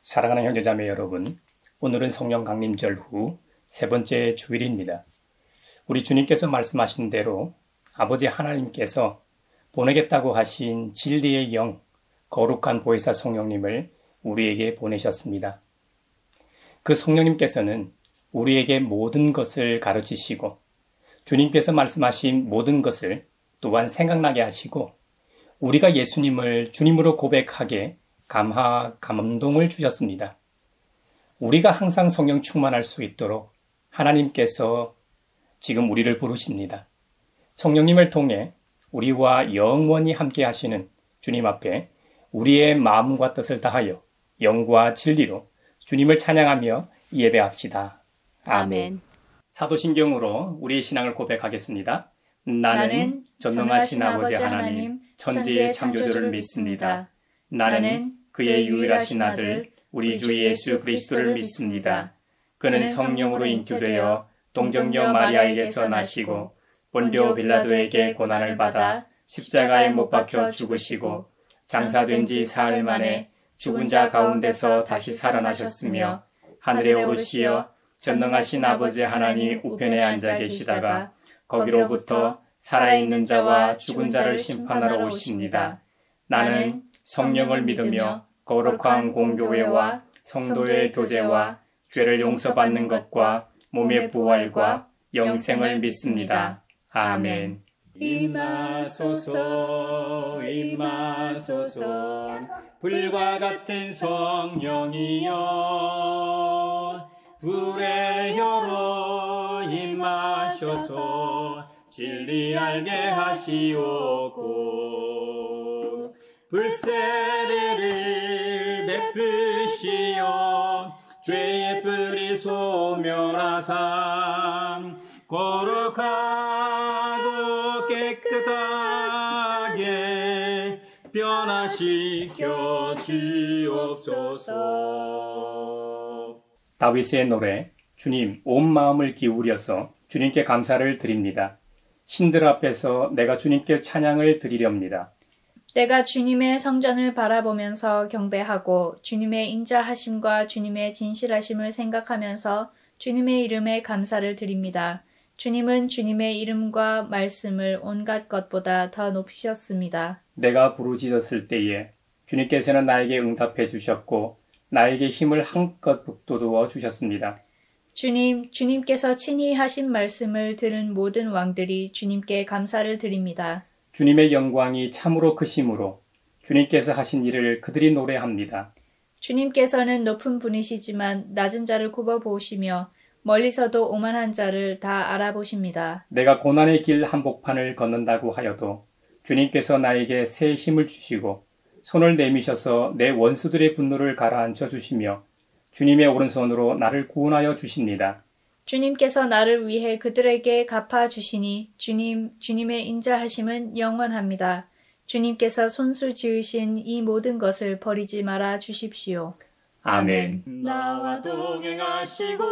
사랑하는 형제자매 여러분, 오늘은 성령 강림절 후 세 번째 주일입니다. 우리 주님께서 말씀하신 대로 아버지 하나님께서 보내겠다고 하신 진리의 영, 거룩한 보혜사 성령님을 우리에게 보내셨습니다. 그 성령님께서는 우리에게 모든 것을 가르치시고 주님께서 말씀하신 모든 것을 또한 생각나게 하시고 우리가 예수님을 주님으로 고백하게 감동을 주셨습니다. 우리가 항상 성령 충만할 수 있도록 하나님께서 지금 우리를 부르십니다. 성령님을 통해 우리와 영원히 함께 하시는 주님 앞에 우리의 마음과 뜻을 다하여 영과 진리로 주님을 찬양하며 예배합시다. 아멘. 사도신경으로 우리의 신앙을 고백하겠습니다. 나는 전능하신 아버지 하나님, 천지의 창조주를 믿습니다. 나는 그의 유일하신 아들, 우리 주 예수 그리스도를 믿습니다. 그는 성령으로 잉태되어 동정녀 마리아에게서 나시고 본디오 빌라도에게 고난을 받아 십자가에 못 박혀 죽으시고 장사된 지 사흘 만에 죽은 자 가운데서 다시 살아나셨으며 하늘에 오르시어 전능하신 아버지 하나님 우편에 앉아 계시다가 거기로부터 살아있는 자와 죽은 자를 심판하러 오십니다. 나는 성령을 믿으며 거룩한 공교회와 성도의 교제와 죄를 용서받는 것과 몸의 부활과 영생을 믿습니다. 아멘. 임하소서 임하소서 불과 같은 성령이여 불의 혀로 임하셔서 진리 알게 하시오고 불세례를 베푸시어 죄의 뿌리 소멸하사 거룩하고 깨끗하게 변화시켜 주옵소서. 다윗의 노래 주님 온 마음을 기울여서 주님께 감사를 드립니다. 신들 앞에서 내가 주님께 찬양을 드리렵니다. 내가 주님의 성전을 바라보면서 경배하고 주님의 인자하심과 주님의 진실하심을 생각하면서 주님의 이름에 감사를 드립니다. 주님은 주님의 이름과 말씀을 온갖 것보다 더 높이셨습니다. 내가 부르짖었을 때에 주님께서는 나에게 응답해 주셨고 나에게 힘을 한껏 북돋워 주셨습니다. 주님께서 친히 하신 말씀을 들은 모든 왕들이 주님께 감사를 드립니다. 주님의 영광이 참으로 크심으로 주님께서 하신 일을 그들이 노래합니다. 주님께서는 높은 분이시지만 낮은 자를 굽어보시며 멀리서도 오만한 자를 다 알아보십니다. 내가 고난의 길 한복판을 걷는다고 하여도 주님께서 나에게 새 힘을 주시고 손을 내미셔서 내 원수들의 분노를 가라앉혀 주시며 주님의 오른손으로 나를 구원하여 주십니다. 주님께서 나를 위해 그들에게 갚아주시니 주님의 인자하심은 영원합니다. 주님께서 손수 지으신 이 모든 것을 버리지 말아 주십시오. 아멘. 나와 동행하시고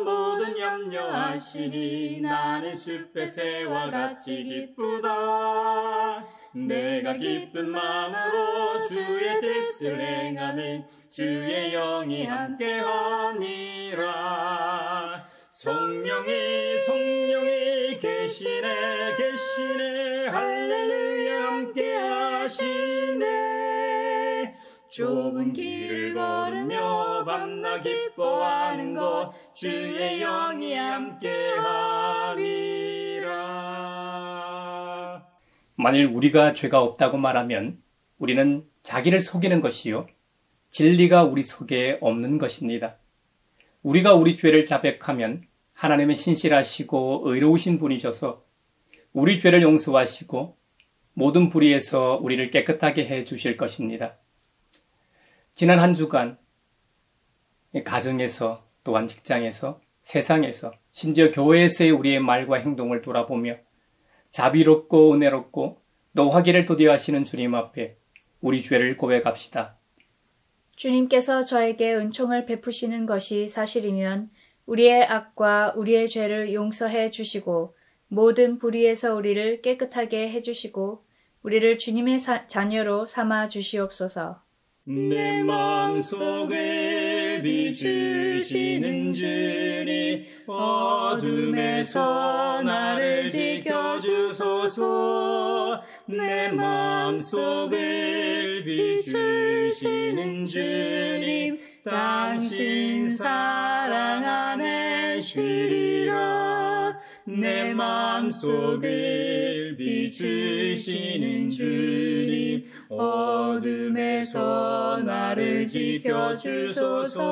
모든 염려하시니 나는 숲의 새와 같이 기쁘다. 내가 기쁜 마음으로 주의 뜻을 행하면 주의 영이 함께하니라. 성령이 계시네 할렐루야 함께하시네. 좁은 길을 걸으며 밤낮 기뻐하는 것 주의 영이 함께하리라. 만일 우리가 죄가 없다고 말하면 우리는 자기를 속이는 것이요 진리가 우리 속에 없는 것입니다. 우리가 우리 죄를 자백하면 하나님은 신실하시고 의로우신 분이셔서 우리 죄를 용서하시고 모든 불의에서 우리를 깨끗하게 해 주실 것입니다. 지난 한 주간 가정에서 또한 직장에서 세상에서 심지어 교회에서의 우리의 말과 행동을 돌아보며 자비롭고 은혜롭고 노하기를 도디하시는 주님 앞에 우리 죄를 고백합시다. 주님께서 저에게 은총을 베푸시는 것이 사실이면 우리의 악과 우리의 죄를 용서해 주시고 모든 불의에서 우리를 깨끗하게 해 주시고 우리를 주님의 자녀로 삼아 주시옵소서. 내 마음속을 비추시는 주님, 어둠에서 나를 지켜주소서. 내 마음속을 비추시는 주님, 당신 사랑 안에 쉬리라. 내 마음속을 비추시는 주님, 어둠에서 나를 지켜주소서.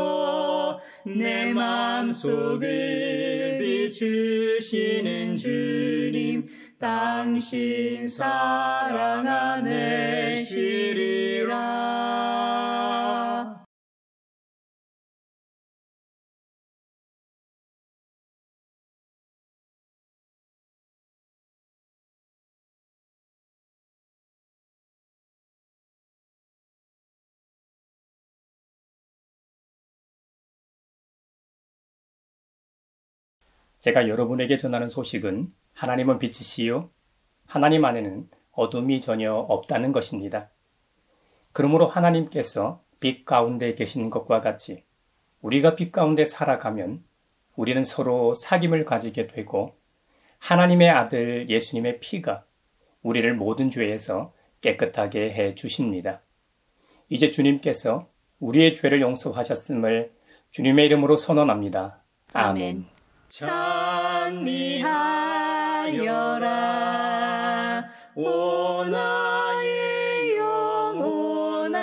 내 마음속을 비추시는 주님, 당신 사랑 안에 쉬리라. 제가 여러분에게 전하는 소식은 하나님은 빛이시요 하나님 안에는 어둠이 전혀 없다는 것입니다. 그러므로 하나님께서 빛 가운데 계신 것과 같이 우리가 빛 가운데 살아가면 우리는 서로 사귐을 가지게 되고 하나님의 아들 예수님의 피가 우리를 모든 죄에서 깨끗하게 해 주십니다. 이제 주님께서 우리의 죄를 용서하셨음을 주님의 이름으로 선언합니다. 아멘. 찬미하여라 오 나의 영혼아,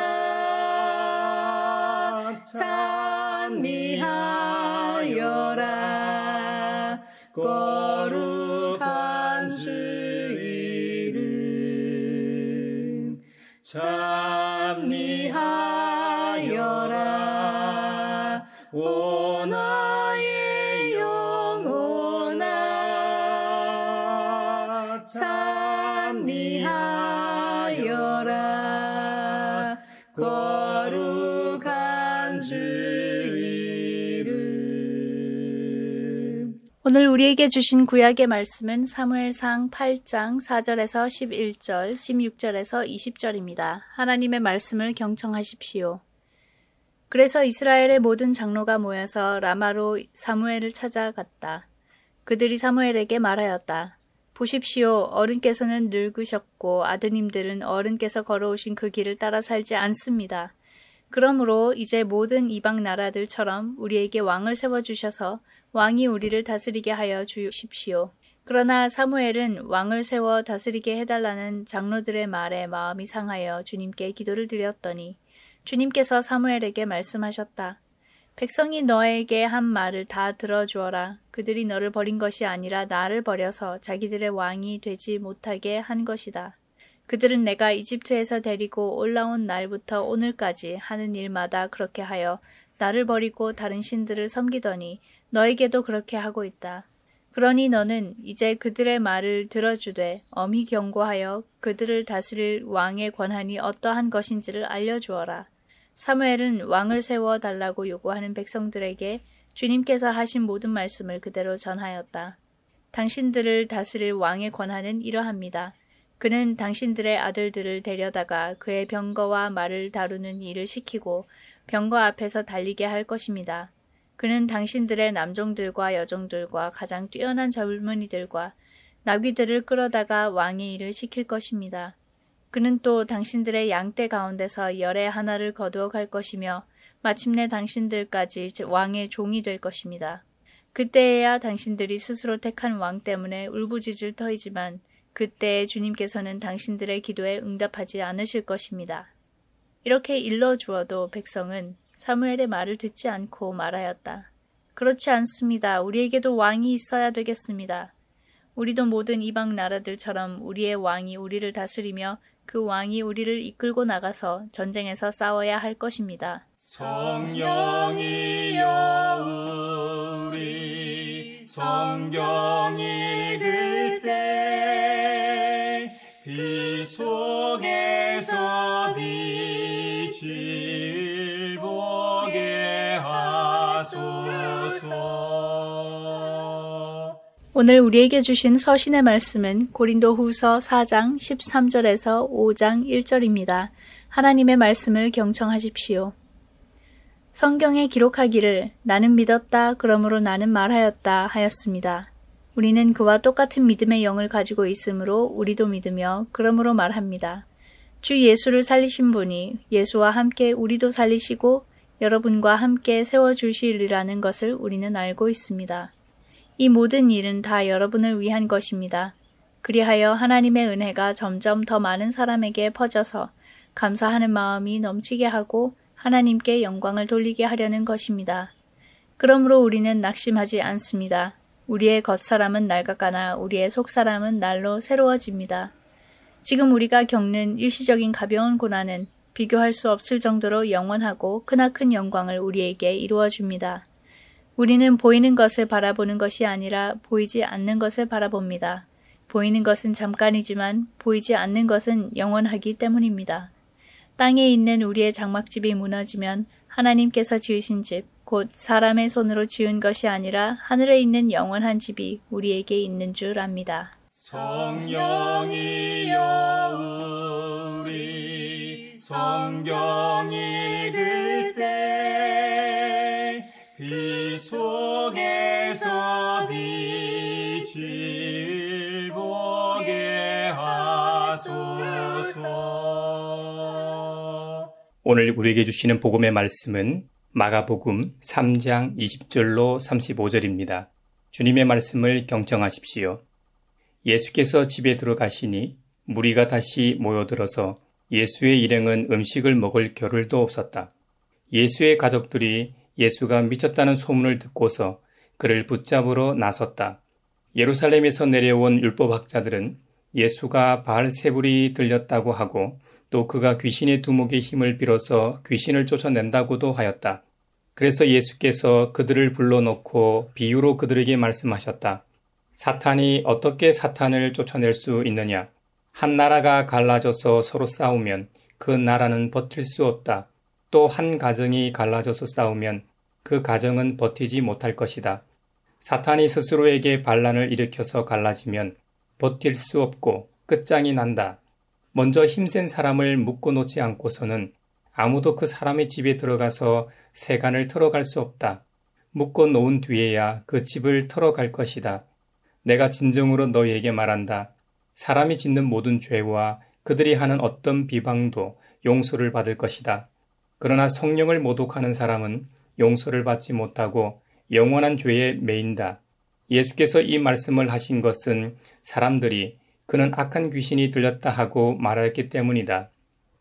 찬미하여라 거룩한 주 이름. 찬미하여라 오 나의 영혼아, 찬미하여라 거룩한 주 이름. 오늘 우리에게 주신 구약의 말씀은 사무엘상 8장 4절에서 11절, 16절에서 20절입니다. 하나님의 말씀을 경청하십시오. 그래서 이스라엘의 모든 장로가 모여서 라마로 사무엘을 찾아갔다. 그들이 사무엘에게 말하였다. 보십시오. 어른께서는 늙으셨고 아드님들은 어른께서 걸어오신 그 길을 따라 살지 않습니다. 그러므로 이제 모든 이방 나라들처럼 우리에게 왕을 세워주셔서 왕이 우리를 다스리게 하여 주십시오. 그러나 사무엘은 왕을 세워 다스리게 해달라는 장로들의 말에 마음이 상하여 주님께 기도를 드렸더니 주님께서 사무엘에게 말씀하셨다. 백성이 너에게 한 말을 다 들어주어라. 그들이 너를 버린 것이 아니라 나를 버려서 자기들의 왕이 되지 못하게 한 것이다. 그들은 내가 이집트에서 데리고 올라온 날부터 오늘까지 하는 일마다 그렇게 하여 나를 버리고 다른 신들을 섬기더니 너에게도 그렇게 하고 있다. 그러니 너는 이제 그들의 말을 들어주되 엄히 경고하여 그들을 다스릴 왕의 권한이 어떠한 것인지를 알려주어라. 사무엘은 왕을 세워달라고 요구하는 백성들에게 주님께서 하신 모든 말씀을 그대로 전하였다. 당신들을 다스릴 왕의 권한은 이러합니다. 그는 당신들의 아들들을 데려다가 그의 병거와 말을 다루는 일을 시키고 병거 앞에서 달리게 할 것입니다. 그는 당신들의 남종들과 여종들과 가장 뛰어난 젊은이들과 나귀들을 끌어다가 왕의 일을 시킬 것입니다. 그는 또 당신들의 양떼 가운데서 열의 하나를 거두어 갈 것이며 마침내 당신들까지 왕의 종이 될 것입니다. 그때에야 당신들이 스스로 택한 왕 때문에 울부짖을 터이지만 그때에 주님께서는 당신들의 기도에 응답하지 않으실 것입니다. 이렇게 일러주어도 백성은 사무엘의 말을 듣지 않고 말하였다. 그렇지 않습니다. 우리에게도 왕이 있어야 되겠습니다. 우리도 모든 이방 나라들처럼 우리의 왕이 우리를 다스리며 그 왕이 우리를 이끌고 나가서 전쟁에서 싸워야 할 것입니다. 성령이여 우리 성경 읽을 때 그 속에서 빛을 보게 하소서. 오늘 우리에게 주신 서신의 말씀은 고린도후서 4장 13절에서 5장 1절입니다. 하나님의 말씀을 경청하십시오. 성경에 기록하기를 나는 믿었다 그러므로 나는 말하였다 하였습니다. 우리는 그와 똑같은 믿음의 영을 가지고 있으므로 우리도 믿으며 그러므로 말합니다. 주 예수를 살리신 분이 예수와 함께 우리도 살리시고 여러분과 함께 세워주시리라는 것을 우리는 알고 있습니다. 이 모든 일은 다 여러분을 위한 것입니다. 그리하여 하나님의 은혜가 점점 더 많은 사람에게 퍼져서 감사하는 마음이 넘치게 하고 하나님께 영광을 돌리게 하려는 것입니다. 그러므로 우리는 낙심하지 않습니다. 우리의 겉사람은 낡아가나 우리의 속사람은 날로 새로워집니다. 지금 우리가 겪는 일시적인 가벼운 고난은 비교할 수 없을 정도로 영원하고 크나큰 영광을 우리에게 이루어 줍니다. 우리는 보이는 것을 바라보는 것이 아니라 보이지 않는 것을 바라봅니다. 보이는 것은 잠깐이지만 보이지 않는 것은 영원하기 때문입니다. 땅에 있는 우리의 장막집이 무너지면 하나님께서 지으신 집, 곧 사람의 손으로 지은 것이 아니라 하늘에 있는 영원한 집이 우리에게 있는 줄 압니다. 성령이여 우리 성경 읽을 때 그 속에서 빛을 보게 하소서. 오늘 우리에게 주시는 복음의 말씀은 마가복음 3장 20절로 35절입니다. 주님의 말씀을 경청하십시오. 예수께서 집에 들어가시니 무리가 다시 모여들어서 예수의 일행은 음식을 먹을 겨를도 없었다. 예수의 가족들이 예수가 미쳤다는 소문을 듣고서 그를 붙잡으러 나섰다. 예루살렘에서 내려온 율법학자들은 예수가 바알세불이 들렸다고 하고 또 그가 귀신의 두목의 힘을 빌어서 귀신을 쫓아낸다고도 하였다. 그래서 예수께서 그들을 불러놓고 비유로 그들에게 말씀하셨다. 사탄이 어떻게 사탄을 쫓아낼 수 있느냐? 한 나라가 갈라져서 서로 싸우면 그 나라는 버틸 수 없다. 또 한 가정이 갈라져서 싸우면 그 가정은 버티지 못할 것이다. 사탄이 스스로에게 반란을 일으켜서 갈라지면 버틸 수 없고 끝장이 난다. 먼저 힘센 사람을 묶어놓지 않고서는 아무도 그 사람의 집에 들어가서 세간을 털어갈 수 없다. 묶어놓은 뒤에야 그 집을 털어갈 것이다. 내가 진정으로 너희에게 말한다. 사람이 짓는 모든 죄와 그들이 하는 어떤 비방도 용서를 받을 것이다. 그러나 성령을 모독하는 사람은 용서를 받지 못하고 영원한 죄에 매인다. 예수께서 이 말씀을 하신 것은 사람들이 그는 악한 귀신이 들렸다 하고 말하였기 때문이다.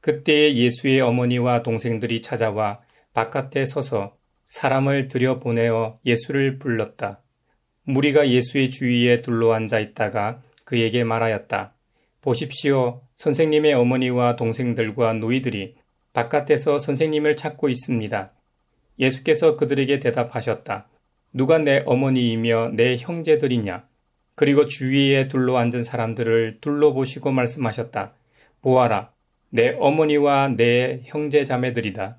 그때에 예수의 어머니와 동생들이 찾아와 바깥에 서서 사람을 들여보내어 예수를 불렀다. 무리가 예수의 주위에 둘러앉아 있다가 그에게 말하였다. 보십시오. 선생님의 어머니와 동생들과 노이들이 바깥에서 선생님을 찾고 있습니다. 예수께서 그들에게 대답하셨다. 누가 내 어머니이며 내 형제들이냐? 그리고 주위에 둘러앉은 사람들을 둘러보시고 말씀하셨다. 보아라, 내 어머니와 내 형제 자매들이다.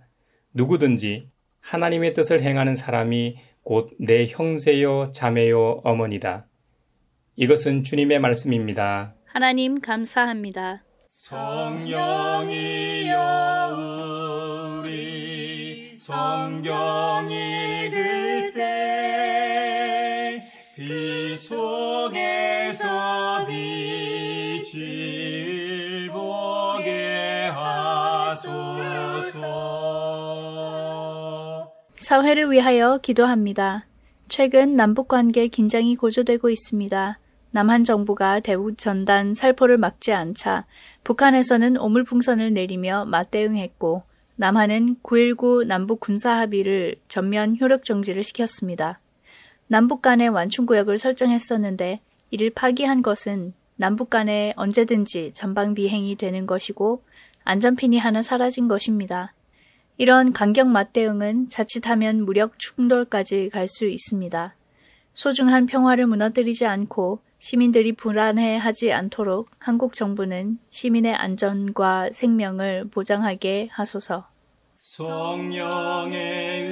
누구든지 하나님의 뜻을 행하는 사람이 곧 내 형제요 자매요 어머니다. 이것은 주님의 말씀입니다. 하나님 감사합니다. 성령이여 우리 성경 읽을 때 그 속에서 빛을 보게 하소서. 사회를 위하여 기도합니다. 최근 남북관계 긴장이 고조되고 있습니다. 남한 정부가 대북 전단 살포를 막지 않자 북한에서는 오물풍선을 내리며 맞대응했고 남한은 9.19 남북 군사합의를 전면 효력 정지를 시켰습니다. 남북 간의 완충구역을 설정했었는데 이를 파기한 것은 남북 간에 언제든지 전방 비행이 되는 것이고 안전핀이 하나 사라진 것입니다. 이런 강경 맞대응은 자칫하면 무력 충돌까지 갈 수 있습니다. 소중한 평화를 무너뜨리지 않고 시민들이 불안해하지 않도록 한국 정부는 시민의 안전과 생명을 보장하게 하소서. 성령의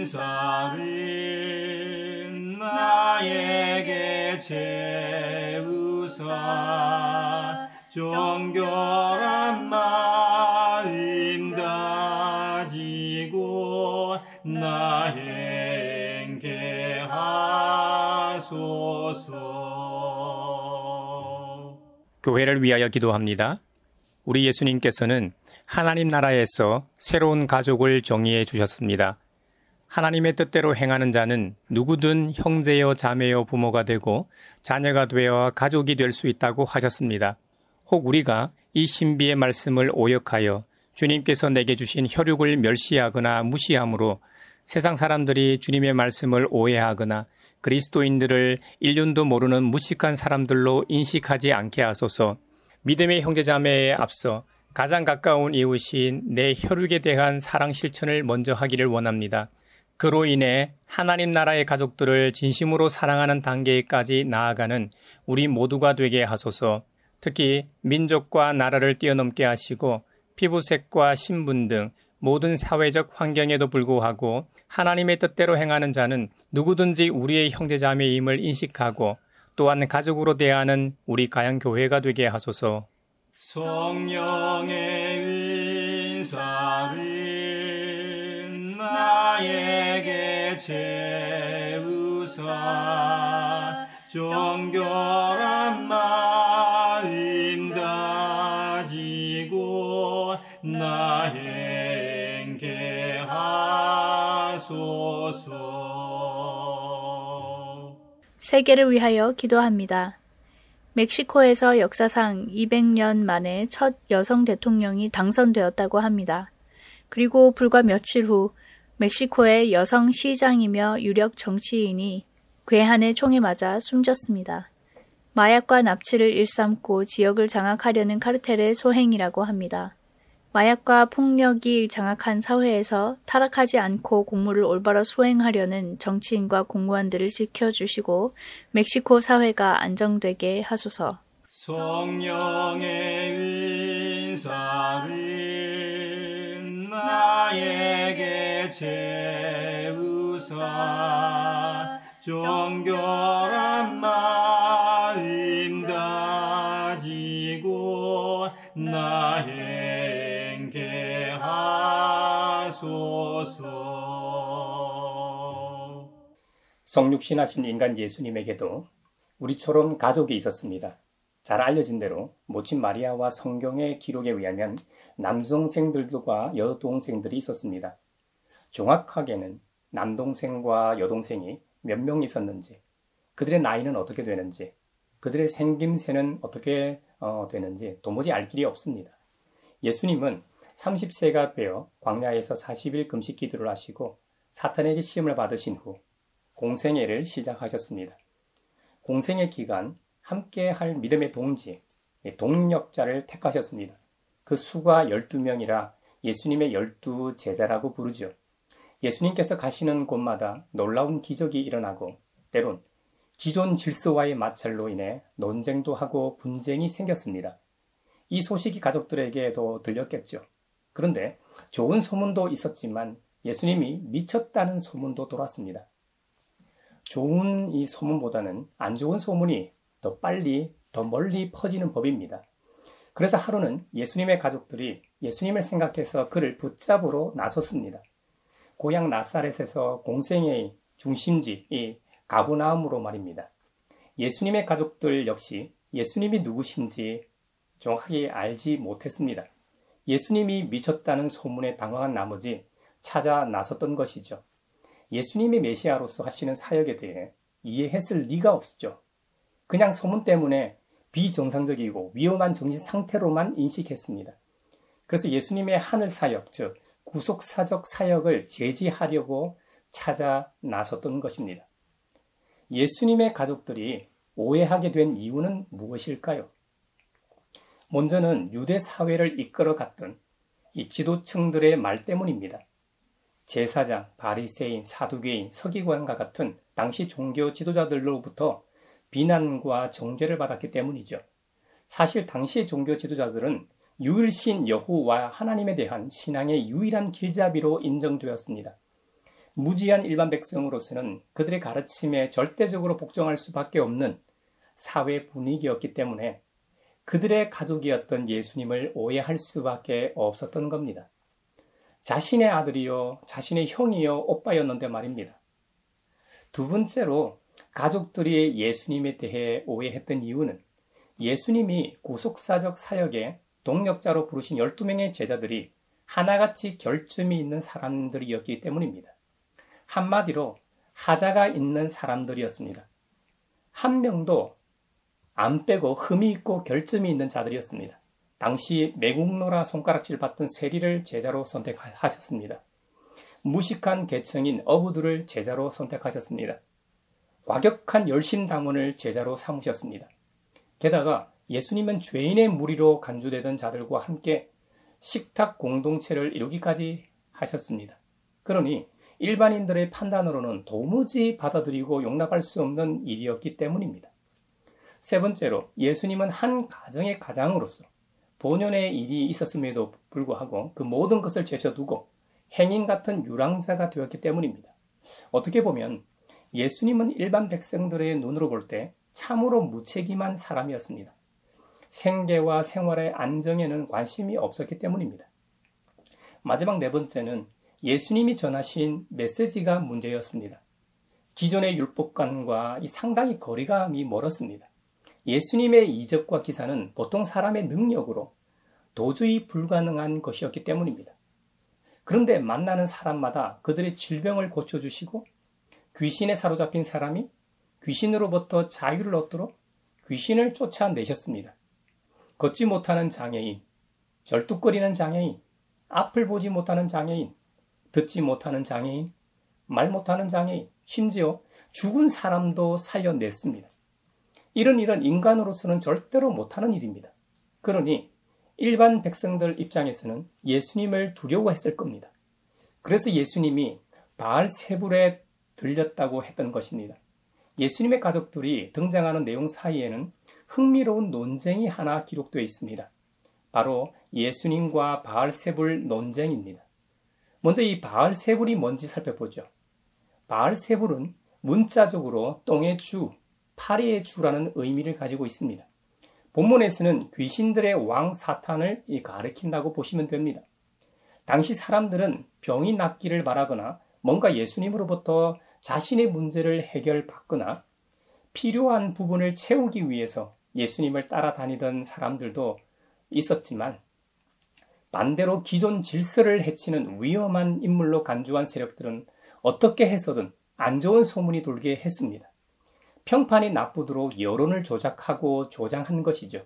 은사를 나에게 채우사 정결한 마음 하소서. 교회를 위하여 기도합니다. 우리 예수님께서는 하나님 나라에서 새로운 가족을 정의해 주셨습니다. 하나님의 뜻대로 행하는 자는 누구든 형제여 자매여 부모가 되고 자녀가 되어 가족이 될 수 있다고 하셨습니다. 혹 우리가 이 신비의 말씀을 오역하여 주님께서 내게 주신 혈육을 멸시하거나 무시함으로 세상 사람들이 주님의 말씀을 오해하거나 그리스도인들을 인륜도 모르는 무식한 사람들로 인식하지 않게 하소서. 믿음의 형제자매에 앞서 가장 가까운 이웃인 내 혈육에 대한 사랑 실천을 먼저 하기를 원합니다. 그로 인해 하나님 나라의 가족들을 진심으로 사랑하는 단계까지 나아가는 우리 모두가 되게 하소서. 특히 민족과 나라를 뛰어넘게 하시고 피부색과 신분 등 모든 사회적 환경에도 불구하고 하나님의 뜻대로 행하는 자는 누구든지 우리의 형제자매임을 인식하고 또한 가족으로 대하는 우리 가양교회가 되게 하소서. 성령의 은사를 나에게 채우사 정결한 마음 가지고 나 행케 하소서. 세계를 위하여 기도합니다. 멕시코에서 역사상 200년 만에 첫 여성 대통령이 당선되었다고 합니다. 그리고 불과 며칠 후 멕시코의 여성 시장이며 유력 정치인이 괴한의 총에 맞아 숨졌습니다. 마약과 납치를 일삼고 지역을 장악하려는 카르텔의 소행이라고 합니다. 마약과 폭력이 장악한 사회에서 타락하지 않고 공무를 올바로 수행하려는 정치인과 공무원들을 지켜주시고 멕시코 사회가 안정되게 하소서. 성령의 은사를 나에게 채우사 정결한 마음 가지고 나 행케 하소서. 성육신하신 인간 예수님에게도 우리처럼 가족이 있었습니다. 잘 알려진 대로 모친 마리아와 성경의 기록에 의하면 남동생들과 여동생들이 있었습니다. 정확하게는 남동생과 여동생이 몇 명 있었는지, 그들의 나이는 어떻게 되는지, 그들의 생김새는 어떻게 되는지 도무지 알 길이 없습니다. 예수님은 30세가 되어 광야에서 40일 금식 기도를 하시고 사탄에게 시험을 받으신 후 공생애를 시작하셨습니다. 공생애 기간 함께 할 믿음의 동지, 동력자를 택하셨습니다. 그 수가 12명이라 예수님의 12제자라고 부르죠. 예수님께서 가시는 곳마다 놀라운 기적이 일어나고 때론 기존 질서와의 마찰로 인해 논쟁도 하고 분쟁이 생겼습니다. 이 소식이 가족들에게도 들렸겠죠. 그런데 좋은 소문도 있었지만 예수님이 미쳤다는 소문도 돌았습니다. 좋은 이 소문보다는 안 좋은 소문이 더 빨리, 더 멀리 퍼지는 법입니다. 그래서 하루는 예수님의 가족들이 예수님을 생각해서 그를 붙잡으러 나섰습니다. 고향 나사렛에서 공생애의 중심지, 이 가버나움으로 말입니다. 예수님의 가족들 역시 예수님이 누구신지 정확하게 알지 못했습니다. 예수님이 미쳤다는 소문에 당황한 나머지 찾아 나섰던 것이죠. 예수님이 메시아로서 하시는 사역에 대해 이해했을 리가 없었죠. 그냥 소문 때문에 비정상적이고 위험한 정신 상태로만 인식했습니다. 그래서 예수님의 하늘 사역, 즉 구속사적 사역을 제지하려고 찾아 나섰던 것입니다. 예수님의 가족들이 오해하게 된 이유는 무엇일까요? 먼저는 유대 사회를 이끌어갔던 이 지도층들의 말 때문입니다. 제사장, 바리새인, 사두개인, 서기관과 같은 당시 종교 지도자들로부터 비난과 정죄를 받았기 때문이죠. 사실 당시 종교 지도자들은 유일신 여호와 하나님에 대한 신앙의 유일한 길잡이로 인정되었습니다. 무지한 일반 백성으로서는 그들의 가르침에 절대적으로 복종할 수밖에 없는 사회 분위기였기 때문에 그들의 가족이었던 예수님을 오해할 수밖에 없었던 겁니다. 자신의 아들이요, 자신의 형이요, 오빠였는데 말입니다. 두 번째로 가족들이 예수님에 대해 오해했던 이유는 예수님이 구속사적 사역에 동력자로 부르신 12명의 제자들이 하나같이 결점이 있는 사람들이었기 때문입니다. 한마디로 하자가 있는 사람들이었습니다. 한 명도 안 빼고 흠이 있고 결점이 있는 자들이었습니다. 당시 매국노라 손가락질 받던 세리를 제자로 선택하셨습니다. 무식한 계층인 어부들을 제자로 선택하셨습니다. 과격한 열심당원을 제자로 삼으셨습니다. 게다가 예수님은 죄인의 무리로 간주되던 자들과 함께 식탁 공동체를 이루기까지 하셨습니다. 그러니 일반인들의 판단으로는 도무지 받아들이고 용납할 수 없는 일이었기 때문입니다. 세 번째로 예수님은 한 가정의 가장으로서 본연의 일이 있었음에도 불구하고 그 모든 것을 제쳐두고 행인 같은 유랑자가 되었기 때문입니다. 어떻게 보면 예수님은 일반 백성들의 눈으로 볼 때 참으로 무책임한 사람이었습니다. 생계와 생활의 안정에는 관심이 없었기 때문입니다. 마지막 네 번째는 예수님이 전하신 메시지가 문제였습니다. 기존의 율법관과 상당히 거리감이 멀었습니다. 예수님의 이적과 기사는 보통 사람의 능력으로 도저히 불가능한 것이었기 때문입니다. 그런데 만나는 사람마다 그들의 질병을 고쳐주시고 귀신에 사로잡힌 사람이 귀신으로부터 자유를 얻도록 귀신을 쫓아내셨습니다. 걷지 못하는 장애인, 절뚝거리는 장애인, 앞을 보지 못하는 장애인, 듣지 못하는 장애인, 말 못하는 장애인, 심지어 죽은 사람도 살려냈습니다. 이런 일은 인간으로서는 절대로 못하는 일입니다. 그러니 일반 백성들 입장에서는 예수님을 두려워했을 겁니다. 그래서 예수님이 바알세불에 들렸다고 했던 것입니다. 예수님의 가족들이 등장하는 내용 사이에는 흥미로운 논쟁이 하나 기록되어 있습니다. 바로 예수님과 바알세불 논쟁입니다. 먼저 이 바알세불이 뭔지 살펴보죠. 바알세불은 문자적으로 똥의 주, 파리의 주라는 의미를 가지고 있습니다. 본문에서는 귀신들의 왕 사탄을 가리킨다고 보시면 됩니다. 당시 사람들은 병이 낫기를 바라거나 뭔가 예수님으로부터 자신의 문제를 해결받거나 필요한 부분을 채우기 위해서 예수님을 따라다니던 사람들도 있었지만 반대로 기존 질서를 해치는 위험한 인물로 간주한 세력들은 어떻게 해서든 안 좋은 소문이 돌게 했습니다. 평판이 나쁘도록 여론을 조작하고 조장한 것이죠.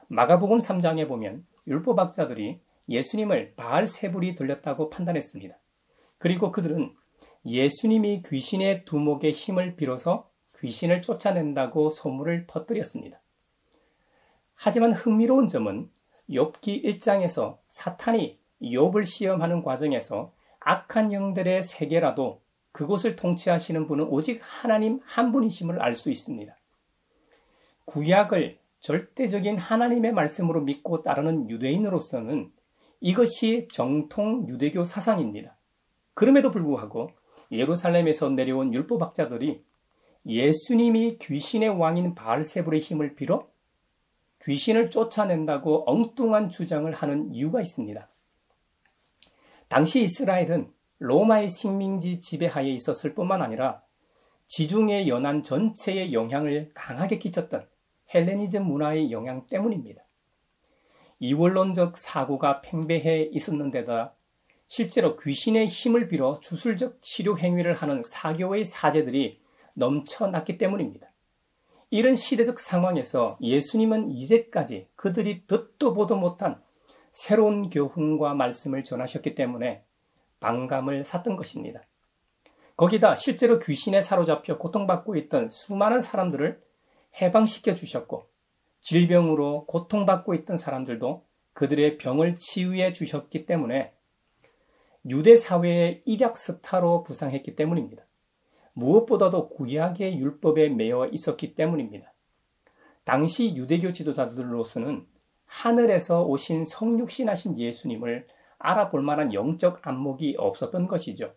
마가복음 3장에 보면 율법학자들이 예수님을 바알세불이 들렸다고 판단했습니다. 그리고 그들은 예수님이 귀신의 두목의 힘을 빌어서 귀신을 쫓아낸다고 소문을 퍼뜨렸습니다. 하지만 흥미로운 점은 욥기 1장에서 사탄이 욥을 시험하는 과정에서 악한 영들의 세계라도 그곳을 통치하시는 분은 오직 하나님 한 분이심을 알 수 있습니다. 구약을 절대적인 하나님의 말씀으로 믿고 따르는 유대인으로서는 이것이 정통 유대교 사상입니다. 그럼에도 불구하고 예루살렘에서 내려온 율법학자들이 예수님이 귀신의 왕인 바알세불의 힘을 빌어 귀신을 쫓아낸다고 엉뚱한 주장을 하는 이유가 있습니다. 당시 이스라엘은 로마의 식민지 지배하에 있었을 뿐만 아니라 지중해 연안 전체에 영향을 강하게 끼쳤던 헬레니즘 문화의 영향 때문입니다. 이원론적 사고가 팽배해 있었는데다 실제로 귀신의 힘을 빌어 주술적 치료 행위를 하는 사교의 사제들이 넘쳐났기 때문입니다. 이런 시대적 상황에서 예수님은 이제까지 그들이 듣도 보도 못한 새로운 교훈과 말씀을 전하셨기 때문에 반감을 샀던 것입니다. 거기다 실제로 귀신에 사로잡혀 고통받고 있던 수많은 사람들을 해방시켜 주셨고 질병으로 고통받고 있던 사람들도 그들의 병을 치유해 주셨기 때문에 유대 사회의 일약 스타로 부상했기 때문입니다. 무엇보다도 구약의 율법에 매여 있었기 때문입니다. 당시 유대교 지도자들로서는 하늘에서 오신 성육신하신 예수님을 알아볼 만한 영적 안목이 없었던 것이죠.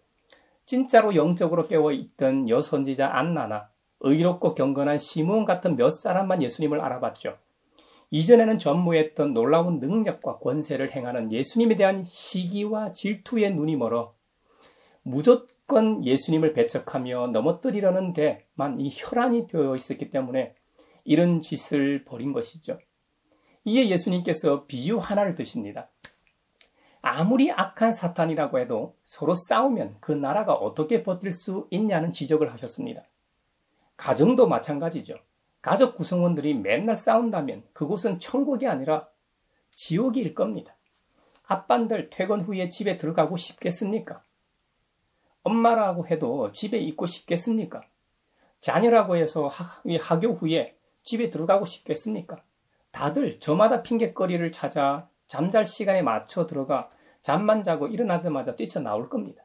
진짜로 영적으로 깨어있던 여선지자 안나나 의롭고 경건한 시므온 같은 몇 사람만 예수님을 알아봤죠. 이전에는 전무했던 놀라운 능력과 권세를 행하는 예수님에 대한 시기와 질투에 눈이 멀어 무조건 무조건 예수님을 배척하며 넘어뜨리려는 데만 이 혈안이 되어 있었기 때문에 이런 짓을 벌인 것이죠. 이에 예수님께서 비유 하나를 드십니다. 아무리 악한 사탄이라고 해도 서로 싸우면 그 나라가 어떻게 버틸 수 있냐는 지적을 하셨습니다. 가정도 마찬가지죠. 가족 구성원들이 맨날 싸운다면 그곳은 천국이 아니라 지옥일 겁니다. 아빠들 퇴근 후에 집에 들어가고 싶겠습니까? 엄마라고 해도 집에 있고 싶겠습니까? 자녀라고 해서 학교 후에 집에 들어가고 싶겠습니까? 다들 저마다 핑계거리를 찾아 잠잘 시간에 맞춰 들어가 잠만 자고 일어나자마자 뛰쳐나올 겁니다.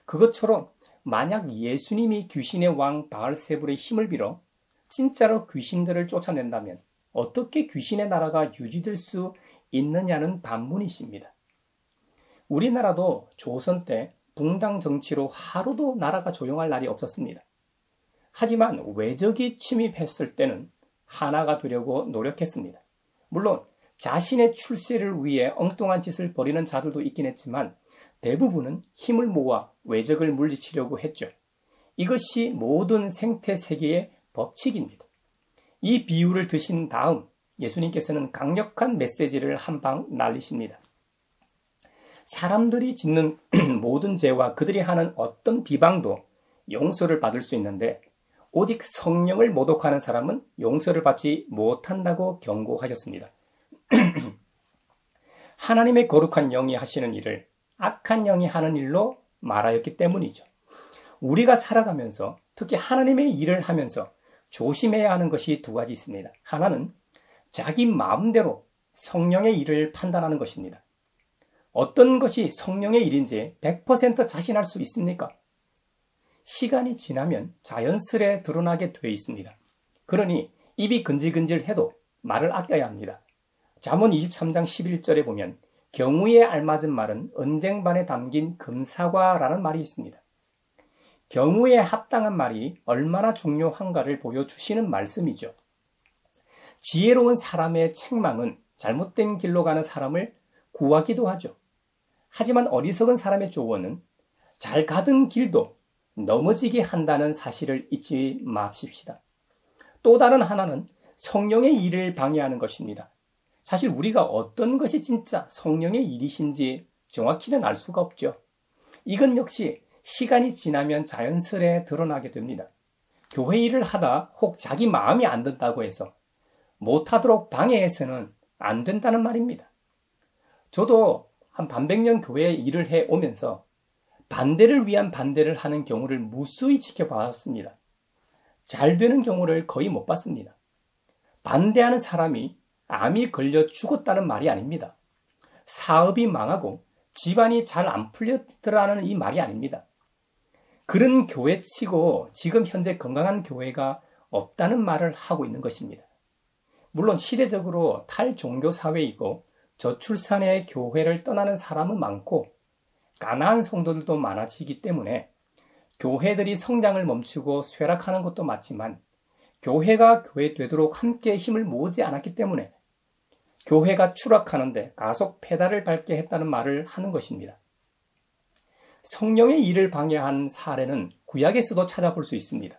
그것처럼 만약 예수님이 귀신의 왕 바알세불의 힘을 빌어 진짜로 귀신들을 쫓아낸다면 어떻게 귀신의 나라가 유지될 수 있느냐는 반문이십니다. 우리나라도 조선 때 붕당 정치로 하루도 나라가 조용할 날이 없었습니다. 하지만 외적이 침입했을 때는 하나가 되려고 노력했습니다. 물론 자신의 출세를 위해 엉뚱한 짓을 벌이는 자들도 있긴 했지만 대부분은 힘을 모아 외적을 물리치려고 했죠. 이것이 모든 생태 세계의 법칙입니다. 이 비유를 드신 다음 예수님께서는 강력한 메시지를 한 방 날리십니다. 사람들이 짓는 모든 죄와 그들이 하는 어떤 비방도 용서를 받을 수 있는데 오직 성령을 모독하는 사람은 용서를 받지 못한다고 경고하셨습니다. 하나님의 거룩한 영이 하시는 일을 악한 영이 하는 일로 말하였기 때문이죠. 우리가 살아가면서 특히 하나님의 일을 하면서 조심해야 하는 것이 두 가지 있습니다. 하나는 자기 마음대로 성령의 일을 판단하는 것입니다. 어떤 것이 성령의 일인지 100% 자신할 수 있습니까? 시간이 지나면 자연스레 드러나게 되어 있습니다. 그러니 입이 근질근질해도 말을 아껴야 합니다. 잠언 23장 11절에 보면 경우에 알맞은 말은 은쟁반에 담긴 금사과라는 말이 있습니다. 경우에 합당한 말이 얼마나 중요한가를 보여주시는 말씀이죠. 지혜로운 사람의 책망은 잘못된 길로 가는 사람을 구하기도 하죠. 하지만 어리석은 사람의 조언은 잘 가던 길도 넘어지게 한다는 사실을 잊지 마십시다. 또 다른 하나는 성령의 일을 방해하는 것입니다. 사실 우리가 어떤 것이 진짜 성령의 일이신지 정확히는 알 수가 없죠. 이건 역시 시간이 지나면 자연스레 드러나게 됩니다. 교회 일을 하다 혹 자기 마음이 안 든다고 해서 못하도록 방해해서는 안 된다는 말입니다. 저도 한 반백년 교회 일을 해오면서 반대를 위한 반대를 하는 경우를 무수히 지켜봤습니다. 잘 되는 경우를 거의 못 봤습니다. 반대하는 사람이 암이 걸려 죽었다는 말이 아닙니다. 사업이 망하고 집안이 잘 안 풀렸더라는 이 말이 아닙니다. 그런 교회치고 지금 현재 건강한 교회가 없다는 말을 하고 있는 것입니다. 물론 시대적으로 탈종교 사회이고 저출산의 교회를 떠나는 사람은 많고 가난한 성도들도 많아지기 때문에 교회들이 성장을 멈추고 쇠락하는 것도 맞지만 교회가 교회 되도록 함께 힘을 모으지 않았기 때문에 교회가 추락하는데 가속 페달을 밟게 했다는 말을 하는 것입니다. 성령의 일을 방해한 사례는 구약에서도 찾아볼 수 있습니다.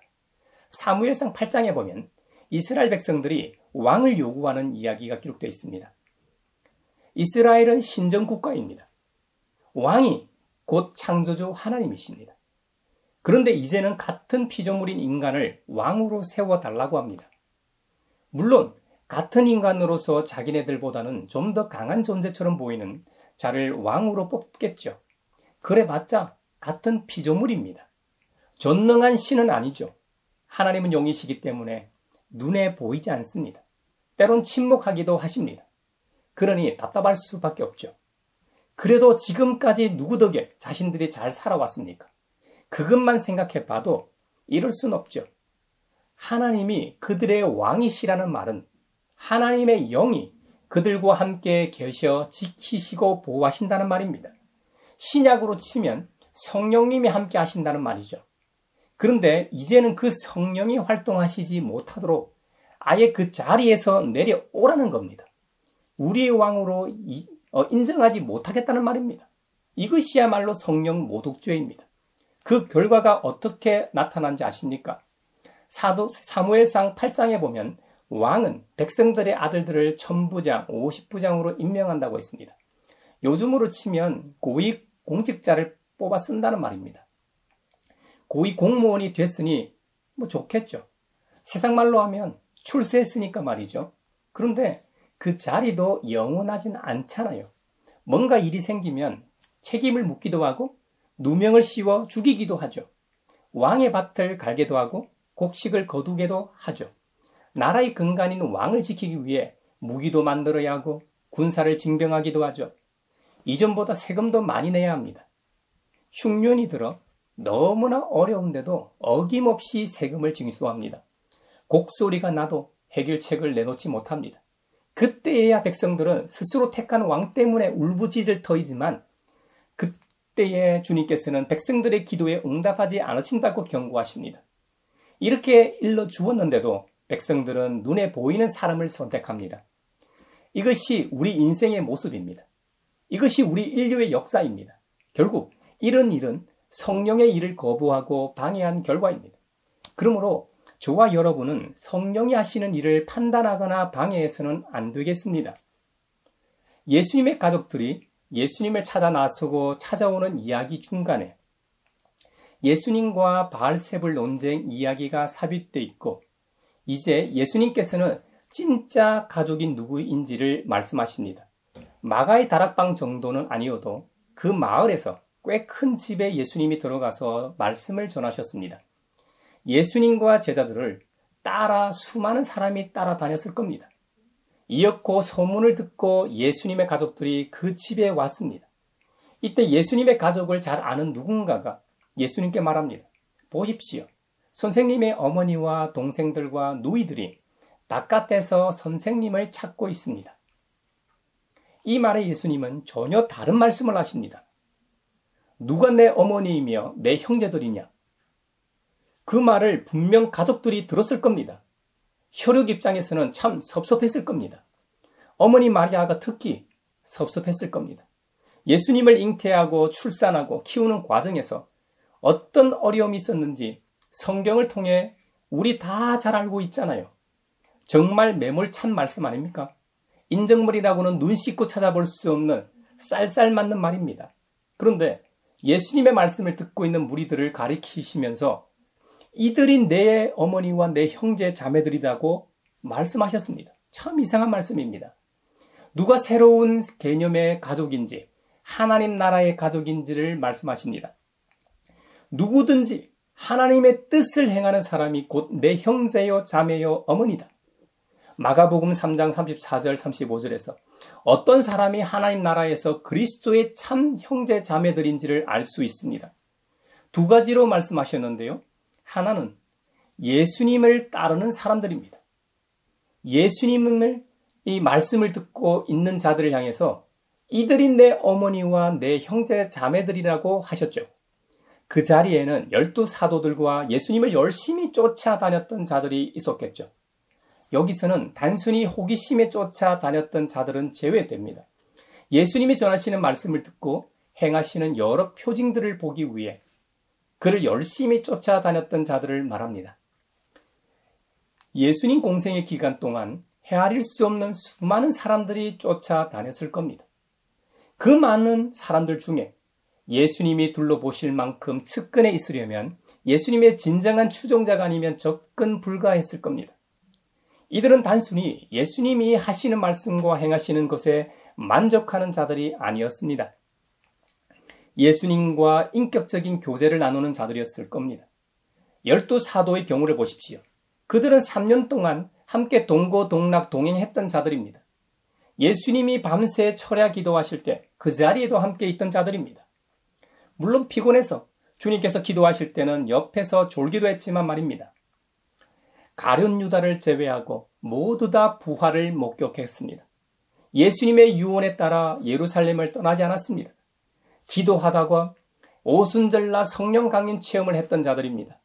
사무엘상 8장에 보면 이스라엘 백성들이 왕을 요구하는 이야기가 기록되어 있습니다. 이스라엘은 신정국가입니다. 왕이 곧 창조주 하나님이십니다. 그런데 이제는 같은 피조물인 인간을 왕으로 세워달라고 합니다. 물론 같은 인간으로서 자기네들보다는 좀 더 강한 존재처럼 보이는 자를 왕으로 뽑겠죠. 그래봤자 같은 피조물입니다. 전능한 신은 아니죠. 하나님은 영이시기 때문에 눈에 보이지 않습니다. 때론 침묵하기도 하십니다. 그러니 답답할 수밖에 없죠. 그래도 지금까지 누구 덕에 자신들이 잘 살아왔습니까? 그것만 생각해봐도 이럴 순 없죠. 하나님이 그들의 왕이시라는 말은 하나님의 영이 그들과 함께 계셔 지키시고 보호하신다는 말입니다. 신약으로 치면 성령님이 함께 하신다는 말이죠. 그런데 이제는 그 성령이 활동하시지 못하도록 아예 그 자리에서 내려오라는 겁니다. 우리의 왕으로 인정하지 못하겠다는 말입니다. 이것이야말로 성령 모독죄입니다. 그 결과가 어떻게 나타난지 아십니까? 사무엘상 8장에 보면 왕은 백성들의 아들들을 천부장, 50부장으로 임명한다고 했습니다. 요즘으로 치면 고위 공직자를 뽑아 쓴다는 말입니다. 고위 공무원이 됐으니 뭐 좋겠죠. 세상 말로 하면 출세했으니까 말이죠. 그런데 그 자리도 영원하진 않잖아요. 뭔가 일이 생기면 책임을 묻기도 하고 누명을 씌워 죽이기도 하죠. 왕의 밭을 갈기도 하고 곡식을 거두게도 하죠. 나라의 근간인 왕을 지키기 위해 무기도 만들어야 하고 군사를 징병하기도 하죠. 이전보다 세금도 많이 내야 합니다. 흉년이 들어 너무나 어려운데도 어김없이 세금을 징수합니다. 곡소리가 나도 해결책을 내놓지 못합니다. 그때에야 백성들은 스스로 택한 왕 때문에 울부짖을 터이지만 그때에 주님께서는 백성들의 기도에 응답하지 않으신다고 경고하십니다. 이렇게 일러 주었는데도 백성들은 눈에 보이는 사람을 선택합니다. 이것이 우리 인생의 모습입니다. 이것이 우리 인류의 역사입니다. 결국 이런 일은 성령의 일을 거부하고 방해한 결과입니다. 그러므로 저와 여러분은 성령이 하시는 일을 판단하거나 방해해서는 안 되겠습니다. 예수님의 가족들이 예수님을 찾아 나서고 찾아오는 이야기 중간에 예수님과 바알세불 논쟁 이야기가 삽입되어 있고 이제 예수님께서는 진짜 가족인 누구인지를 말씀하십니다. 마가의 다락방 정도는 아니어도 그 마을에서 꽤 큰 집에 예수님이 들어가서 말씀을 전하셨습니다. 예수님과 제자들을 따라 수많은 사람이 따라다녔을 겁니다. 이윽고 소문을 듣고 예수님의 가족들이 그 집에 왔습니다. 이때 예수님의 가족을 잘 아는 누군가가 예수님께 말합니다. 보십시오. 선생님의 어머니와 동생들과 누이들이 바깥에서 선생님을 찾고 있습니다. 이 말에 예수님은 전혀 다른 말씀을 하십니다. 누가 내 어머니이며 내 형제들이냐? 그 말을 분명 가족들이 들었을 겁니다. 혈육 입장에서는 참 섭섭했을 겁니다. 어머니 마리아가 특히 섭섭했을 겁니다. 예수님을 잉태하고 출산하고 키우는 과정에서 어떤 어려움이 있었는지 성경을 통해 우리 다 잘 알고 있잖아요. 정말 매몰찬 말씀 아닙니까? 인정물이라고는 눈 씻고 찾아볼 수 없는 쌀쌀 맞는 말입니다. 그런데 예수님의 말씀을 듣고 있는 무리들을 가리키시면서 이들이 내 어머니와 내 형제 자매들이라고 말씀하셨습니다. 참 이상한 말씀입니다. 누가 새로운 개념의 가족인지 하나님 나라의 가족인지를 말씀하십니다. 누구든지 하나님의 뜻을 행하는 사람이 곧 내 형제요 자매요 어머니다. 마가복음 3장 34절 35절에서 어떤 사람이 하나님 나라에서 그리스도의 참 형제 자매들인지를 알 수 있습니다. 두 가지로 말씀하셨는데요. 하나는 예수님을 따르는 사람들입니다. 예수님을 이 말씀을 듣고 있는 자들을 향해서 이들이 내 어머니와 내 형제 자매들이라고 하셨죠. 그 자리에는 12 사도들과 예수님을 열심히 쫓아다녔던 자들이 있었겠죠. 여기서는 단순히 호기심에 쫓아다녔던 자들은 제외됩니다. 예수님이 전하시는 말씀을 듣고 행하시는 여러 표징들을 보기 위해 그를 열심히 쫓아다녔던 자들을 말합니다. 예수님 공생의 기간 동안 헤아릴 수 없는 수많은 사람들이 쫓아다녔을 겁니다. 그 많은 사람들 중에 예수님이 둘러보실 만큼 측근에 있으려면 예수님의 진정한 추종자가 아니면 접근 불가했을 겁니다. 이들은 단순히 예수님이 하시는 말씀과 행하시는 것에 만족하는 자들이 아니었습니다. 예수님과 인격적인 교제를 나누는 자들이었을 겁니다. 12 사도의 경우를 보십시오. 그들은 3년 동안 함께 동고동락 동행했던 자들입니다. 예수님이 밤새 철야 기도하실 때 그 자리에도 함께 있던 자들입니다. 물론 피곤해서 주님께서 기도하실 때는 옆에서 졸기도 했지만 말입니다. 가룟 유다를 제외하고 모두 다 부활을 목격했습니다. 예수님의 유언에 따라 예루살렘을 떠나지 않았습니다. 기도하다가 오순절날 성령 강림 체험을 했던 자들입니다.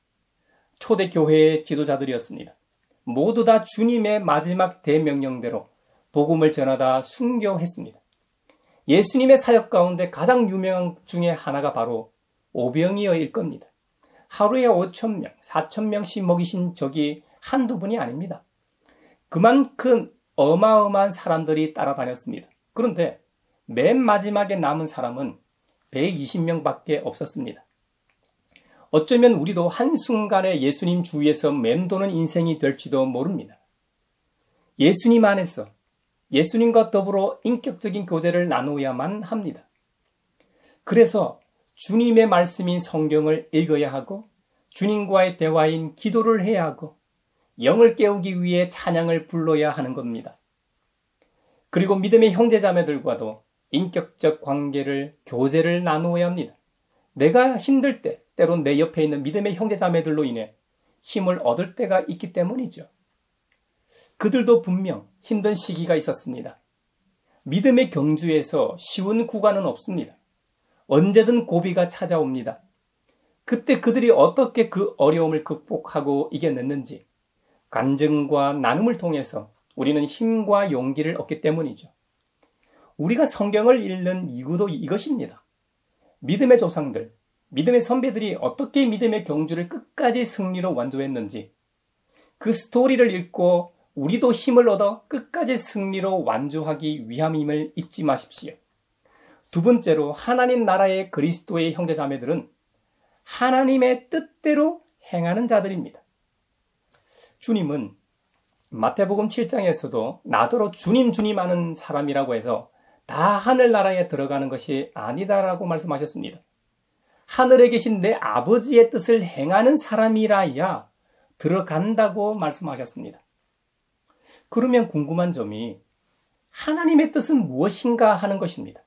초대교회의 지도자들이었습니다. 모두 다 주님의 마지막 대명령대로 복음을 전하다 순교했습니다. 예수님의 사역 가운데 가장 유명한 중에 하나가 바로 오병이어일 겁니다. 하루에 5,000명, 4,000명씩 먹이신 적이 한두 분이 아닙니다. 그만큼 어마어마한 사람들이 따라다녔습니다. 그런데 맨 마지막에 남은 사람은 120명밖에 없었습니다. 어쩌면 우리도 한순간에 예수님 주위에서 맴도는 인생이 될지도 모릅니다. 예수님 안에서 예수님과 더불어 인격적인 교제를 나누어야만 합니다. 그래서 주님의 말씀인 성경을 읽어야 하고 주님과의 대화인 기도를 해야 하고 영을 깨우기 위해 찬양을 불러야 하는 겁니다. 그리고 믿음의 형제자매들과도 인격적 관계를, 교제를 나누어야 합니다. 내가 힘들 때 때론 내 옆에 있는 믿음의 형제자매들로 인해 힘을 얻을 때가 있기 때문이죠. 그들도 분명 힘든 시기가 있었습니다. 믿음의 경주에서 쉬운 구간은 없습니다. 언제든 고비가 찾아옵니다. 그때 그들이 어떻게 그 어려움을 극복하고 이겨냈는지 간증과 나눔을 통해서 우리는 힘과 용기를 얻기 때문이죠. 우리가 성경을 읽는 이유도 이것입니다. 믿음의 조상들, 믿음의 선배들이 어떻게 믿음의 경주를 끝까지 승리로 완주했는지 그 스토리를 읽고 우리도 힘을 얻어 끝까지 승리로 완주하기 위함임을 잊지 마십시오. 두 번째로 하나님 나라의 그리스도의 형제자매들은 하나님의 뜻대로 행하는 자들입니다. 주님은 마태복음 7장에서도 나더러 주님 주님 하는 사람이라고 해서 다 하늘나라에 들어가는 것이 아니다라고 말씀하셨습니다. 하늘에 계신 내 아버지의 뜻을 행하는 사람이라야 들어간다고 말씀하셨습니다. 그러면 궁금한 점이 하나님의 뜻은 무엇인가 하는 것입니다.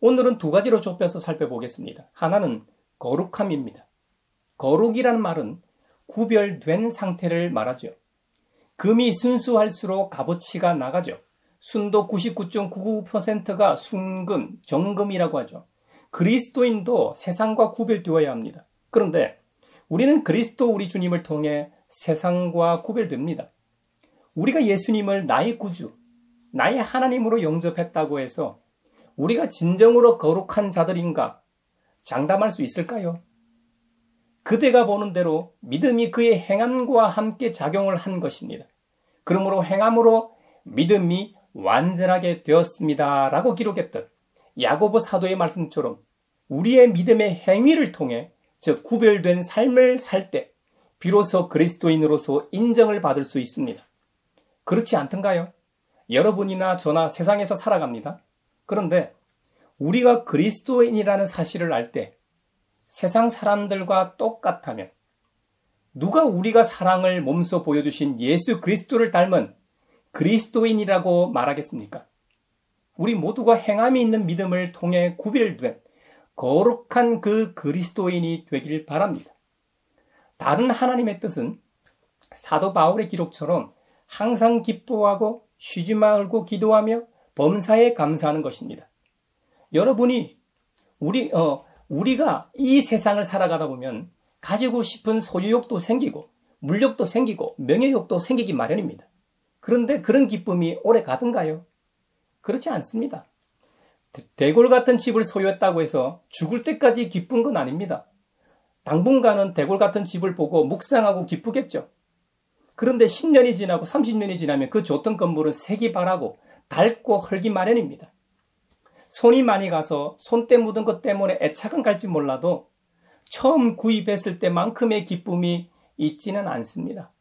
오늘은 두 가지로 좁혀서 살펴보겠습니다. 하나는 거룩함입니다. 거룩이라는 말은 구별된 상태를 말하죠. 금이 순수할수록 값어치가 나가죠. 순도 99.99%가 순금, 정금이라고 하죠. 그리스도인도 세상과 구별되어야 합니다. 그런데 우리는 그리스도 우리 주님을 통해 세상과 구별됩니다. 우리가 예수님을 나의 구주, 나의 하나님으로 영접했다고 해서 우리가 진정으로 거룩한 자들인가 장담할 수 있을까요? 그대가 보는 대로 믿음이 그의 행함과 함께 작용을 한 것입니다. 그러므로 행함으로 믿음이 완전하게 되었습니다. 라고 기록했던 야고보 사도의 말씀처럼 우리의 믿음의 행위를 통해 즉 구별된 삶을 살 때 비로소 그리스도인으로서 인정을 받을 수 있습니다. 그렇지 않던가요? 여러분이나 저나 세상에서 살아갑니다. 그런데 우리가 그리스도인이라는 사실을 알 때 세상 사람들과 똑같다면 누가 우리가 사랑을 몸소 보여주신 예수 그리스도를 닮은 그리스도인이라고 말하겠습니까? 우리 모두가 행함이 있는 믿음을 통해 구별된 거룩한 그 그리스도인이 되길 바랍니다. 다른 하나님의 뜻은 사도 바울의 기록처럼 항상 기뻐하고 쉬지 말고 기도하며 범사에 감사하는 것입니다. 여러분이 우리가 이 세상을 살아가다 보면 가지고 싶은 소유욕도 생기고 물욕도 생기고 명예욕도 생기기 마련입니다. 그런데 그런 기쁨이 오래 가든가요? 그렇지 않습니다. 대골 같은 집을 소유했다고 해서 죽을 때까지 기쁜 건 아닙니다. 당분간은 대골 같은 집을 보고 묵상하고 기쁘겠죠. 그런데 10년이 지나고 30년이 지나면 그 좋던 건물은 색이 바라고 닳고 헐기 마련입니다. 손이 많이 가서 손때 묻은 것 때문에 애착은 갈지 몰라도 처음 구입했을 때만큼의 기쁨이 있지는 않습니다.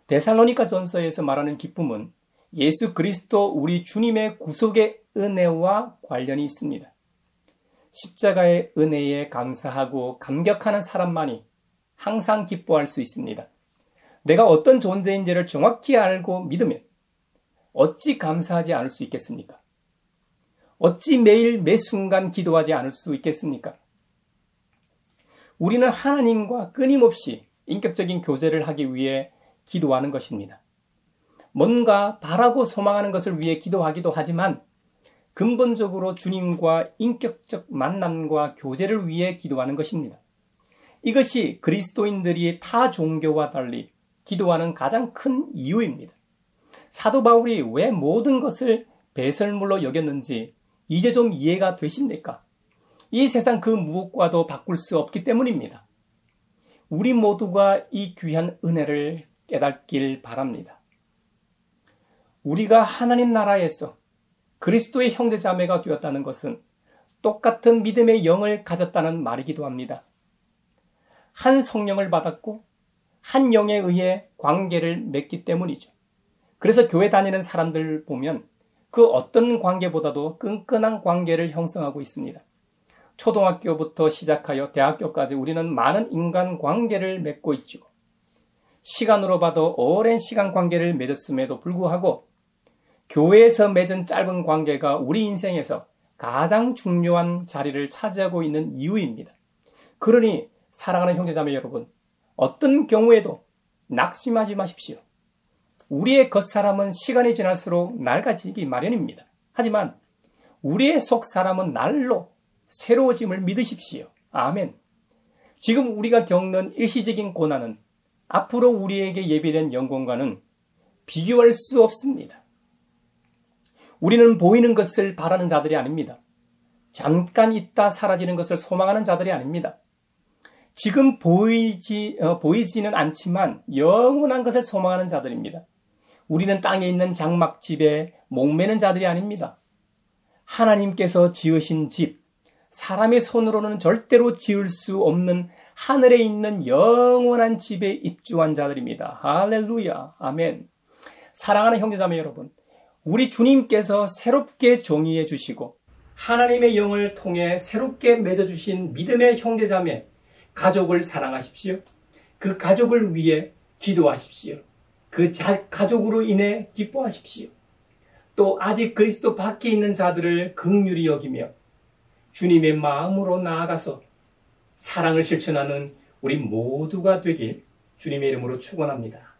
데살로니가 전서에서 말하는 기쁨은 예수 그리스도 우리 주님의 구속의 은혜와 관련이 있습니다. 십자가의 은혜에 감사하고 감격하는 사람만이 항상 기뻐할 수 있습니다. 내가 어떤 존재인지를 정확히 알고 믿으면 어찌 감사하지 않을 수 있겠습니까? 어찌 매일 매 순간 기도하지 않을 수 있겠습니까? 우리는 하나님과 끊임없이 인격적인 교제를 하기 위해 기도하는 것입니다. 뭔가 바라고 소망하는 것을 위해 기도하기도 하지만 근본적으로 주님과 인격적 만남과 교제를 위해 기도하는 것입니다. 이것이 그리스도인들이 타 종교와 달리 기도하는 가장 큰 이유입니다. 사도 바울이 왜 모든 것을 배설물로 여겼는지 이제 좀 이해가 되십니까? 이 세상 그 무엇과도 바꿀 수 없기 때문입니다. 우리 모두가 이 귀한 은혜를 깨닫길 바랍니다. 우리가 하나님 나라에서 그리스도의 형제자매가 되었다는 것은 똑같은 믿음의 영을 가졌다는 말이기도 합니다. 한 성령을 받았고 한 영에 의해 관계를 맺기 때문이죠. 그래서 교회 다니는 사람들 보면 그 어떤 관계보다도 끈끈한 관계를 형성하고 있습니다. 초등학교부터 시작하여 대학교까지 우리는 많은 인간 관계를 맺고 있죠. 시간으로 봐도 오랜 시간 관계를 맺었음에도 불구하고 교회에서 맺은 짧은 관계가 우리 인생에서 가장 중요한 자리를 차지하고 있는 이유입니다. 그러니 사랑하는 형제자매 여러분, 어떤 경우에도 낙심하지 마십시오. 우리의 겉사람은 시간이 지날수록 낡아지기 마련입니다. 하지만 우리의 속사람은 날로 새로워짐을 믿으십시오. 아멘. 지금 우리가 겪는 일시적인 고난은 앞으로 우리에게 예비된 영광과는 비교할 수 없습니다. 우리는 보이는 것을 바라는 자들이 아닙니다. 잠깐 있다 사라지는 것을 소망하는 자들이 아닙니다. 지금 보이지는 않지만 영원한 것을 소망하는 자들입니다. 우리는 땅에 있는 장막집에 목매는 자들이 아닙니다. 하나님께서 지으신 집, 사람의 손으로는 절대로 지을 수 없는 하늘에 있는 영원한 집에 입주한 자들입니다. 할렐루야, 아멘. 사랑하는 형제자매 여러분, 우리 주님께서 새롭게 정의해 주시고 하나님의 영을 통해 새롭게 맺어주신 믿음의 형제자매, 가족을 사랑하십시오. 그 가족을 위해 기도하십시오. 그 가족으로 인해 기뻐하십시오. 또 아직 그리스도 밖에 있는 자들을 긍휼히 여기며 주님의 마음으로 나아가서 사랑을 실천하는 우리 모두가 되길 주님의 이름으로 축원합니다.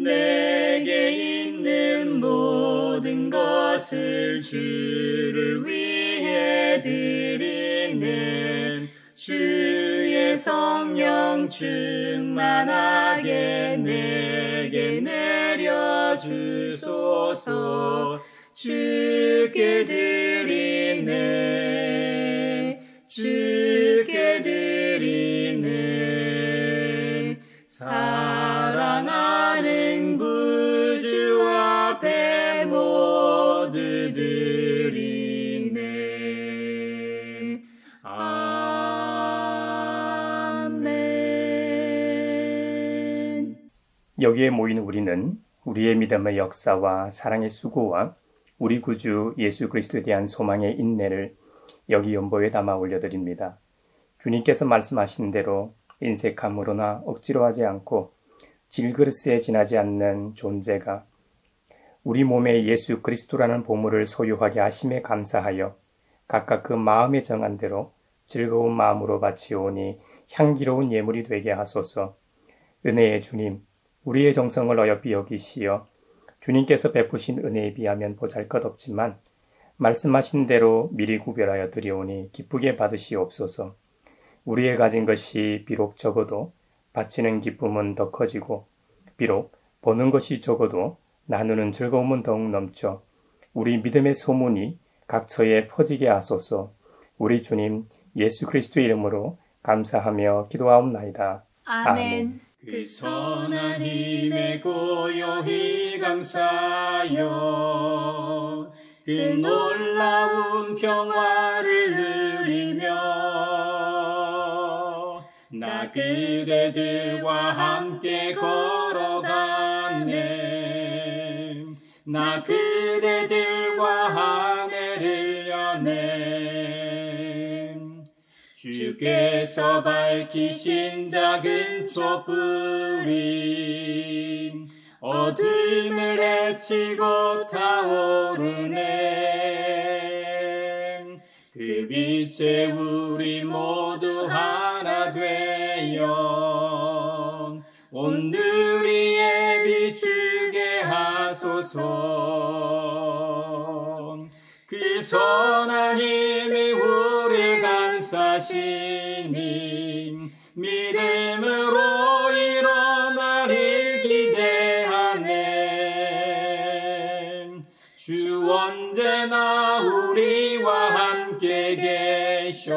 내게 있는 모든 것을 주를 위해 드리네. 주의 성령 충만하게 내게 내려주소서. 주께 드리네. 주께 드리네. 사랑하는 구주 앞에 모두 드리네. 아멘. 여기에 모인 우리는 우리의 믿음의 역사와 사랑의 수고와 우리 구주 예수 그리스도에 대한 소망의 인내를 여기 연보에 담아 올려드립니다. 주님께서 말씀하신 대로 인색함으로나 억지로 하지 않고 질그릇에 지나지 않는 존재가 우리 몸에 예수 그리스도라는 보물을 소유하게 하심에 감사하여 각각 그 마음에 정한 대로 즐거운 마음으로 바치오니 향기로운 예물이 되게 하소서. 은혜의 주님, 우리의 정성을 어여삐 여기시어 주님께서 베푸신 은혜에 비하면 보잘것없지만 말씀하신 대로 미리 구별하여 드리오니 기쁘게 받으시옵소서. 우리의 가진 것이 비록 적어도 바치는 기쁨은 더 커지고 비록 버는 것이 적어도 나누는 즐거움은 더욱 넘쳐 우리 믿음의 소문이 각처에 퍼지게 하소서. 우리 주님 예수 그리스도의 이름으로 감사하며 기도하옵나이다. 아멘. 그 선한 힘에 고요히 감사하여 그 놀라운 평화를 누리며 나 그대들과 함께 걸어가네. 나 그대들과 하늘을 여네. 주께서 밝히신 작은 촛불이 어둠을 헤치고 타오르네. 그 빛에 우리 모두 하나 되어 온누리에 비추게 하소서. 그 선한 힘이 하시니 믿음으로 일어나리를 기대하네. 주 언제나 우리와 함께 계셔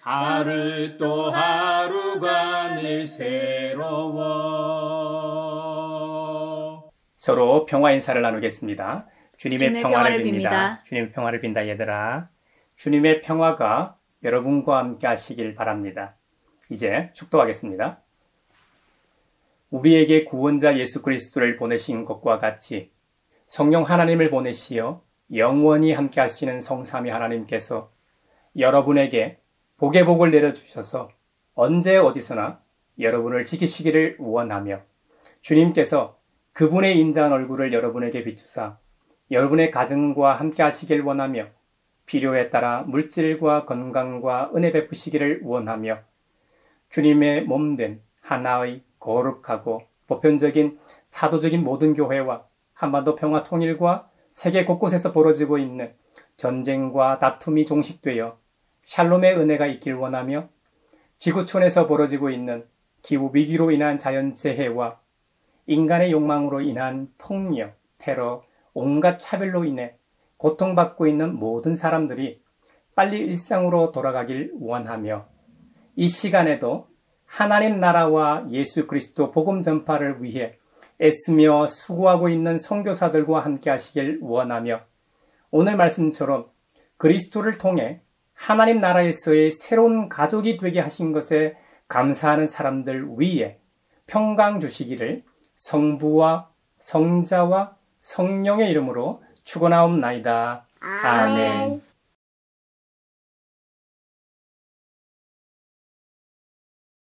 하루 또 하루가 늘 새로워. 서로 평화 인사를 나누겠습니다. 주님의 평화를 빕니다. 빕니다. 주님의 평화를 빈다 얘들아. 주님의 평화가 여러분과 함께 하시길 바랍니다. 이제 축도하겠습니다. 우리에게 구원자 예수 그리스도를 보내신 것과 같이 성령 하나님을 보내시어 영원히 함께 하시는 성삼위 하나님께서 여러분에게 복의 복을 내려주셔서 언제 어디서나 여러분을 지키시기를 원하며 주님께서 그분의 인자한 얼굴을 여러분에게 비추사 여러분의 가정과 함께 하시길 원하며 필요에 따라 물질과 건강과 은혜 베푸시기를 원하며 주님의 몸된 하나의 거룩하고 보편적인 사도적인 모든 교회와 한반도 평화 통일과 세계 곳곳에서 벌어지고 있는 전쟁과 다툼이 종식되어 샬롬의 은혜가 있길 원하며 지구촌에서 벌어지고 있는 기후 위기로 인한 자연재해와 인간의 욕망으로 인한 폭력, 테러, 온갖 차별로 인해 고통받고 있는 모든 사람들이 빨리 일상으로 돌아가길 원하며 이 시간에도 하나님 나라와 예수 그리스도 복음 전파를 위해 애쓰며 수고하고 있는 선교사들과 함께 하시길 원하며 오늘 말씀처럼 그리스도를 통해 하나님 나라에서의 새로운 가족이 되게 하신 것에 감사하는 사람들 위에 평강 주시기를 성부와 성자와 성령의 이름으로 축원하옵나이다. 아멘.